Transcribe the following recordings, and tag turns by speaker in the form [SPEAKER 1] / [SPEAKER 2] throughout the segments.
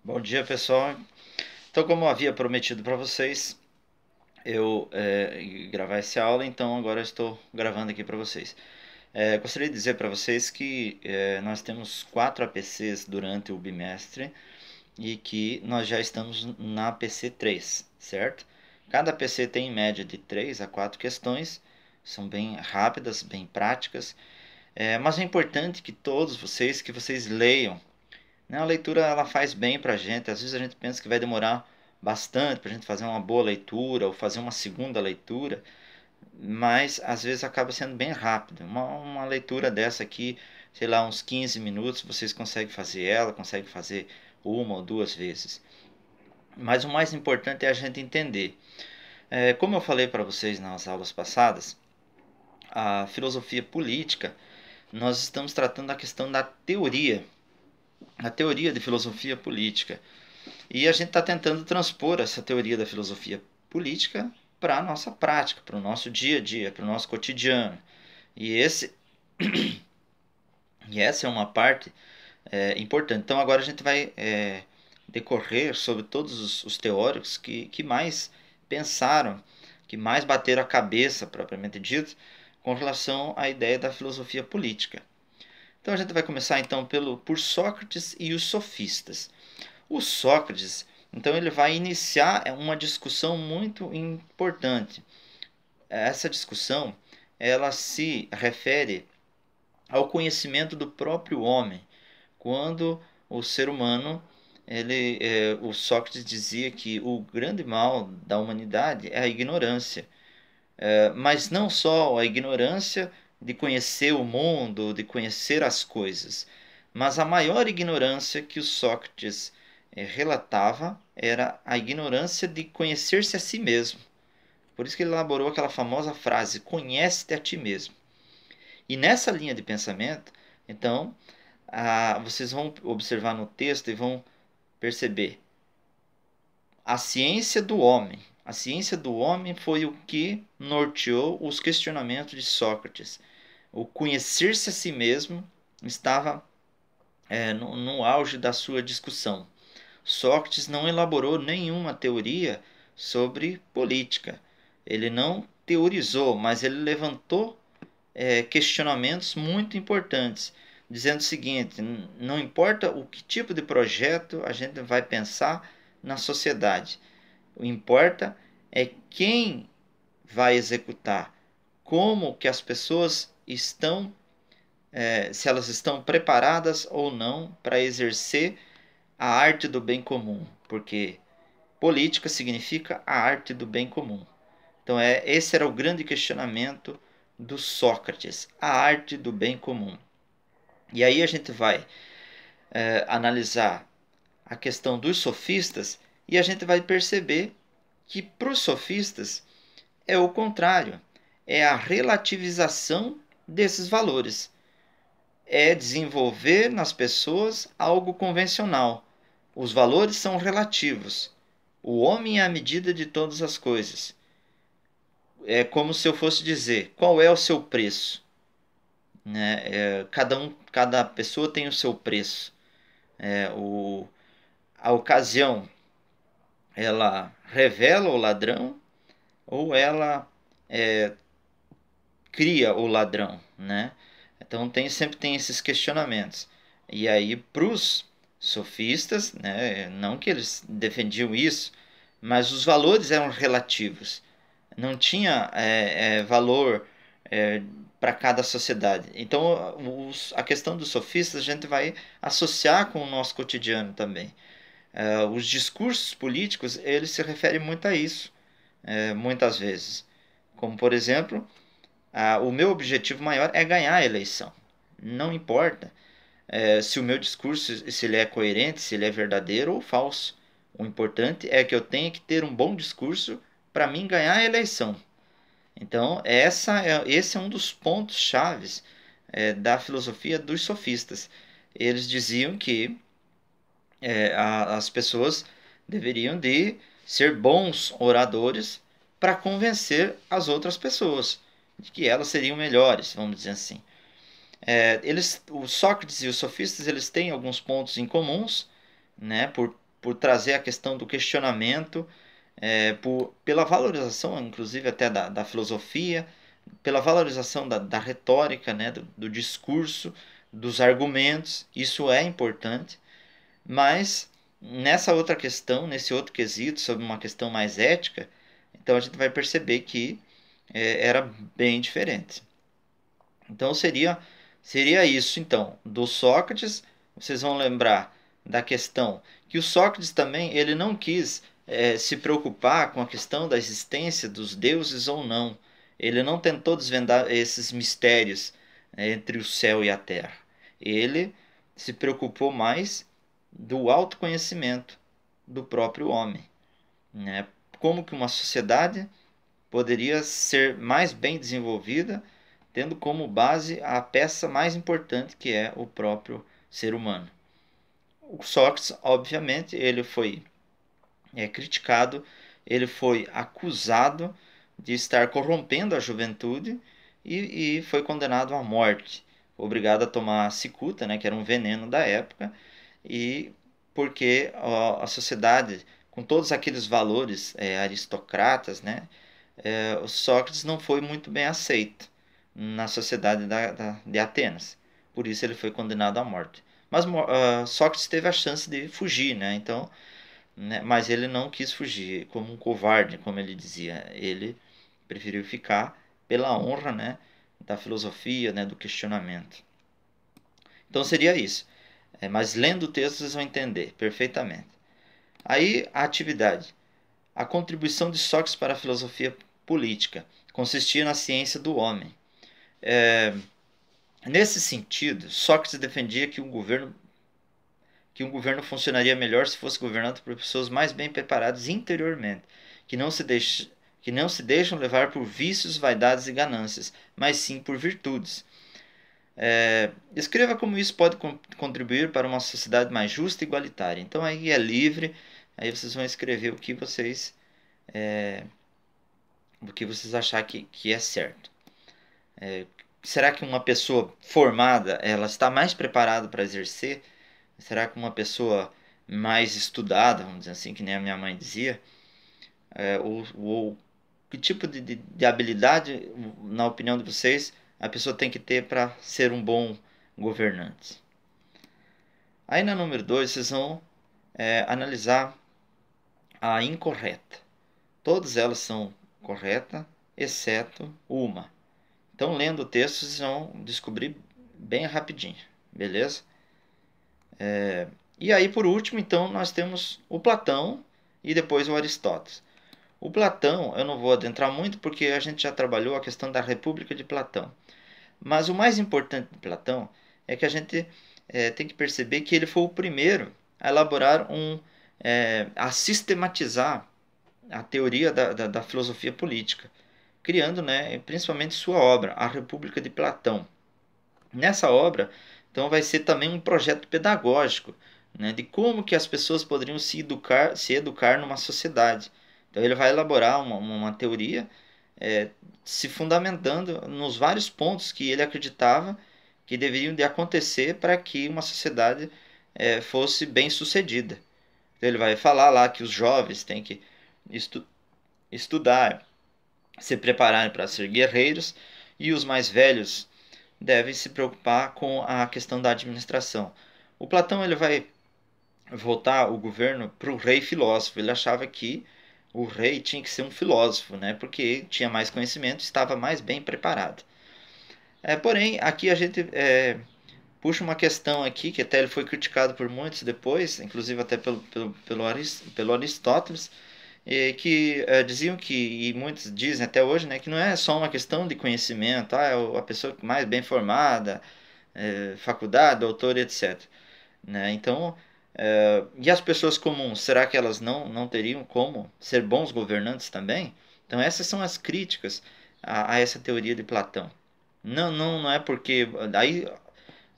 [SPEAKER 1] Bom dia, pessoal. Então, como eu havia prometido para vocês, eu ia gravar essa aula, então agora eu estou gravando aqui para vocês. Gostaria de dizer para vocês que nós temos 4 APCs durante o bimestre e que nós já estamos na APC 3, certo? Cada APC tem em média de 3 a 4 questões, são bem rápidas, bem práticas, mas é importante que vocês leiam, né? A leitura ela faz bem para a gente. Às vezes a gente pensa que vai demorar bastante para a gente fazer uma boa leitura ou fazer uma segunda leitura, mas às vezes acaba sendo bem rápido. Uma leitura dessa aqui, sei lá, uns 15 minutos, vocês conseguem fazer ela, conseguem fazer uma ou duas vezes. Mas o mais importante é a gente entender. Como eu falei para vocês nas aulas passadas, a filosofia política, nós estamos tratando da questão da teoria, a teoria de filosofia política. E a gente está tentando transpor essa teoria da filosofia política para a nossa prática, para o nosso dia a dia, para o nosso cotidiano. E, esse, e essa é uma parte importante. Então agora a gente vai decorrer sobre todos os teóricos que mais pensaram, que mais bateram a cabeça, propriamente dito, com relação à ideia da filosofia política. Então a gente vai começar então por Sócrates e os sofistas. O Sócrates, então, ele vai iniciar uma discussão muito importante. Essa discussão, ela se refere ao conhecimento do próprio homem, quando o ser humano, o Sócrates dizia que o grande mal da humanidade é a ignorância, mas não só a ignorância de conhecer o mundo, de conhecer as coisas, mas a maior ignorância que o Sócrates relatava era a ignorância de conhecer-se a si mesmo. Por isso que ele elaborou aquela famosa frase: conhece-te a ti mesmo. E nessa linha de pensamento, então, vocês vão observar no texto e vão perceber a ciência do homem. A ciência do homem foi o que norteou os questionamentos de Sócrates. O conhecer-se a si mesmo estava no auge da sua discussão. Sócrates não elaborou nenhuma teoria sobre política. Ele não teorizou, mas ele levantou questionamentos muito importantes, dizendo o seguinte: não importa o que tipo de projeto a gente vai pensar na sociedade, o que importa é quem vai executar, como que as pessoas estão, se elas estão preparadas ou não para exercer a arte do bem comum, porque política significa a arte do bem comum. Então esse era o grande questionamento do Sócrates, a arte do bem comum. E aí a gente vai analisar a questão dos sofistas e a gente vai perceber que para os sofistas é o contrário, é a relativização desses valores, é desenvolver nas pessoas algo convencional. Os valores são relativos. O homem é a medida de todas as coisas. É como se eu fosse dizer, qual é o seu preço? Né? Cada pessoa tem o seu preço. A ocasião, ela revela o ladrão ou ela cria o ladrão, né? Então sempre tem esses questionamentos. E aí para os sofistas, né, não que eles defendiam isso, mas os valores eram relativos. Não tinha valor para cada sociedade. Então a questão dos sofistas a gente vai associar com o nosso cotidiano também. Os discursos políticos eles se referem muito a isso, muitas vezes. Como por exemplo, o meu objetivo maior é ganhar a eleição. Não importa se o meu discurso se ele é coerente, se ele é verdadeiro ou falso. O importante é que eu tenha que ter um bom discurso para mim ganhar a eleição. Então, esse é um dos pontos chaves da filosofia dos sofistas. Eles diziam que as pessoas deveriam de ser bons oradores para convencer as outras pessoas de que elas seriam melhores, vamos dizer assim. O Sócrates e os sofistas eles têm alguns pontos em comuns, né, por por trazer a questão do questionamento, pela valorização, inclusive até da filosofia, pela valorização da retórica, né, do discurso, dos argumentos. Isso é importante, mas nessa outra questão, nesse outro quesito, sobre uma questão mais ética, então a gente vai perceber que era bem diferente. Então seria isso, então, do Sócrates. Vocês vão lembrar da questão que o Sócrates também ele não quis se preocupar com a questão da existência dos deuses ou não. Ele não tentou desvendar esses mistérios entre o céu e a terra. Ele se preocupou mais do autoconhecimento do próprio homem, né? Como que uma sociedade poderia ser mais bem desenvolvida, tendo como base a peça mais importante, que é o próprio ser humano. O Sócrates, obviamente, ele foi criticado, ele foi acusado de estar corrompendo a juventude e foi condenado à morte, obrigado a tomar cicuta, né, que era um veneno da época, e porque a sociedade, com todos aqueles valores aristocratas, né, o Sócrates não foi muito bem aceito na sociedade de Atenas. Por isso ele foi condenado à morte. Mas Sócrates teve a chance de fugir, né? Então, né, mas ele não quis fugir como um covarde, como ele dizia. Ele preferiu ficar pela honra, né, da filosofia, né, do questionamento. Então seria isso. Mas lendo o texto vocês vão entender perfeitamente. Aí a atividade. A contribuição de Sócrates para a filosofia política consistia na ciência do homem. Nesse sentido, Sócrates defendia que um governo funcionaria melhor se fosse governado por pessoas mais bem preparadas interiormente, que não se deixam levar por vícios, vaidades e ganâncias, mas sim por virtudes. Escreva como isso pode contribuir para uma sociedade mais justa e igualitária. Então aí é livre, aí vocês vão escrever o que vocês achar que é certo. Será que uma pessoa formada ela está mais preparada para exercer? Será que uma pessoa mais estudada, vamos dizer assim, que nem a minha mãe dizia, ou que tipo de habilidade, na opinião de vocês, a pessoa tem que ter para ser um bom governante? Aí na número 2 vocês vão analisar a incorreta. Todas elas são corretas, exceto uma. Então, lendo o texto, vocês vão descobrir bem rapidinho, beleza? E aí, por último, então, nós temos o Platão e depois o Aristóteles. O Platão, eu não vou adentrar muito porque a gente já trabalhou a questão da República de Platão. Mas o mais importante de Platão é que a gente tem que perceber que ele foi o primeiro a elaborar a sistematizar a teoria da filosofia política, criando, né, principalmente sua obra, A República de Platão. Nessa obra, então, vai ser também um projeto pedagógico, né, de como que as pessoas poderiam se educar numa sociedade. Então, ele vai elaborar uma teoria se fundamentando nos vários pontos que ele acreditava que deveriam de acontecer para que uma sociedade fosse bem sucedida. Então, ele vai falar lá que os jovens têm que estudar, se prepararem para ser guerreiros, e os mais velhos devem se preocupar com a questão da administração. O Platão ele vai voltar o governo para o rei filósofo. Ele achava que o rei tinha que ser um filósofo, né? Porque tinha mais conhecimento, estava mais bem preparado. Porém, aqui a gente puxa uma questão aqui, que até ele foi criticado por muitos depois, inclusive até pelo Aristóteles, que diziam que, e muitos dizem até hoje, né, que não é só uma questão de conhecimento, é a pessoa mais bem formada, faculdade, doutor, etc. Né? Então, e as pessoas comuns, será que elas não teriam como ser bons governantes também? Então, essas são as críticas a essa teoria de Platão. Não é porque aí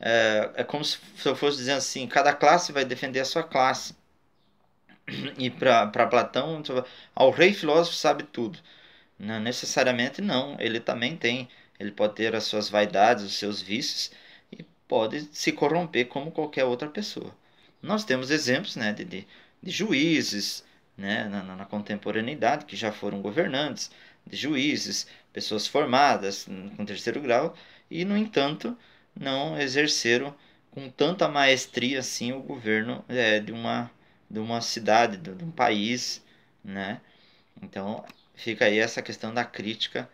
[SPEAKER 1] é como se eu fosse dizendo assim, cada classe vai defender a sua classe. E para Platão, ao rei filósofo sabe tudo. Não necessariamente não, ele também tem, ele pode ter as suas vaidades, os seus vícios e pode se corromper como qualquer outra pessoa. Nós temos exemplos, né, de juízes, né, na contemporaneidade, que já foram governantes, de juízes, pessoas formadas com terceiro grau, e, no entanto, não exerceram com tanta maestria assim o governo de uma cidade, de um país, né? Então fica aí essa questão da crítica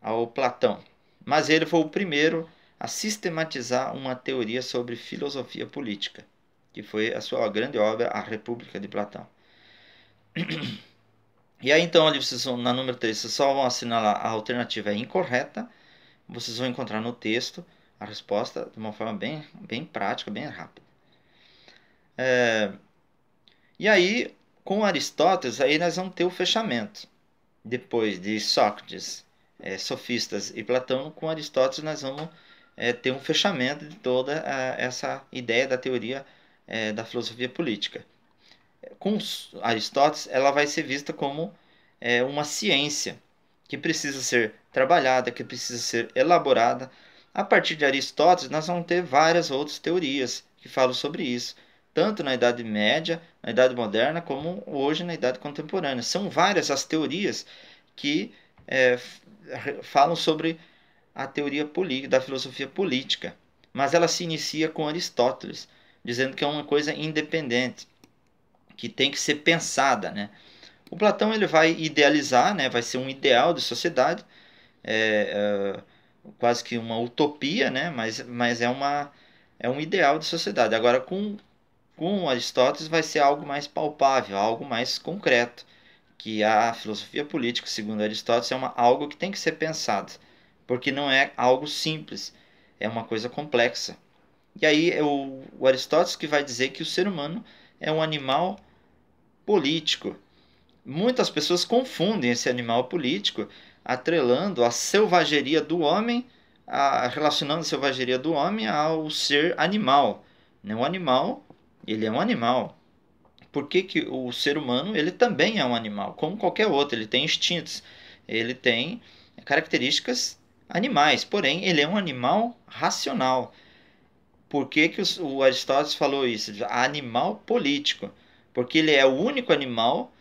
[SPEAKER 1] ao Platão. Mas ele foi o primeiro a sistematizar uma teoria sobre filosofia política, que foi a sua grande obra, A República de Platão. E aí então, ali vocês vão, na número 3, vocês só vão assinalar a alternativa incorreta, vocês vão encontrar no texto a resposta de uma forma bem prática, bem rápida. E aí, com Aristóteles, aí nós vamos ter o fechamento. Depois de Sócrates, Sofistas e Platão, com Aristóteles nós vamos ter um fechamento de toda essa ideia da teoria da filosofia política. Com Aristóteles, ela vai ser vista como uma ciência que precisa ser trabalhada, que precisa ser elaborada. A partir de Aristóteles, nós vamos ter várias outras teorias que falam sobre isso, tanto na Idade Média, na Idade Moderna, como hoje na Idade Contemporânea. São várias as teorias que falam sobre a teoria da filosofia política, mas ela se inicia com Aristóteles, dizendo que é uma coisa independente, que tem que ser pensada, né? O Platão ele vai idealizar, né? Vai ser um ideal de sociedade, quase que uma utopia, né? Mas é um ideal de sociedade. Agora, com Aristóteles vai ser algo mais palpável, algo mais concreto, que a filosofia política, segundo Aristóteles, é algo que tem que ser pensado, porque não é algo simples, é uma coisa complexa. E aí é o Aristóteles que vai dizer que o ser humano é um animal político. Muitas pessoas confundem esse animal político, atrelando a selvageria do homem, relacionando a selvageria do homem ao ser animal. O animal, ele é um animal. Por que, que o ser humano ele também é um animal, como qualquer outro, ele tem instintos, ele tem características animais, porém ele é um animal racional. Por que, que o Aristóteles falou isso? Animal político, porque ele é o único animal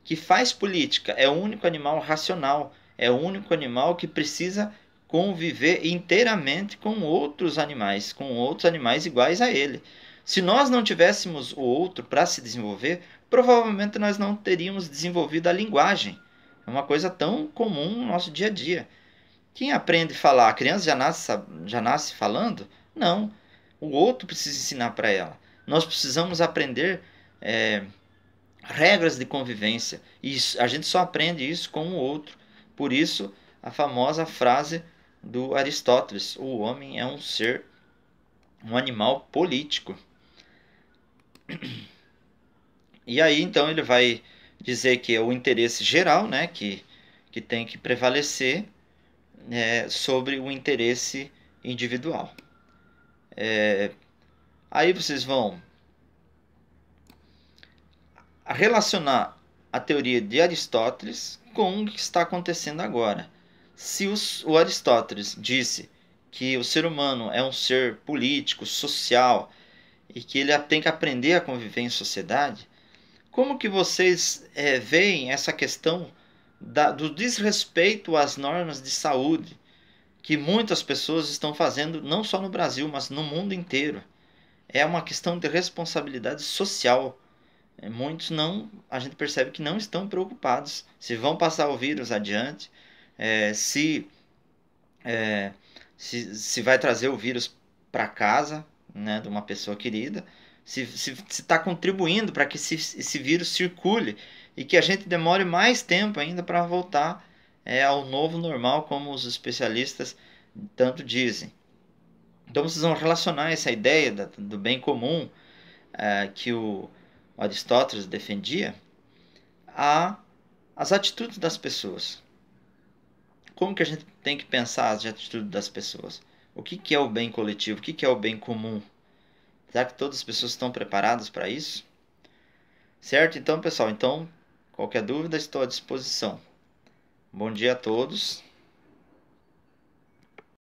[SPEAKER 1] que faz política, é o único animal racional, é o único animal que precisa conviver inteiramente com outros animais iguais a ele. Se nós não tivéssemos o outro para se desenvolver, provavelmente nós não teríamos desenvolvido a linguagem. É uma coisa tão comum no nosso dia a dia. Quem aprende a falar? A criança já nasce falando? Não. O outro precisa ensinar para ela. Nós precisamos aprender regras de convivência. E a gente só aprende isso com o outro. Por isso, a famosa frase do Aristóteles: o homem é um animal político. E aí, então, ele vai dizer que é o interesse geral, né, que tem que prevalecer sobre o interesse individual. Aí vocês vão relacionar a teoria de Aristóteles com o que está acontecendo agora. Se o Aristóteles disse que o ser humano é um ser político, social, e que ele tem que aprender a conviver em sociedade, como que vocês veem essa questão do desrespeito às normas de saúde que muitas pessoas estão fazendo, não só no Brasil, mas no mundo inteiro? É uma questão de responsabilidade social. Muitos não, a gente percebe que não estão preocupados se vão passar o vírus adiante, é, se, é, se vai trazer o vírus para casa, né, de uma pessoa querida, se está contribuindo para que esse vírus circule e que a gente demore mais tempo ainda para voltar ao novo normal, como os especialistas tanto dizem. Então vocês vão relacionar essa ideia do bem comum que o Aristóteles defendia às atitudes das pessoas. Como que a gente tem que pensar as atitudes das pessoas? O que é o bem coletivo? O que é o bem comum? Será que todas as pessoas estão preparadas para isso? Certo? Então, pessoal, qualquer dúvida estou à disposição. Bom dia a todos.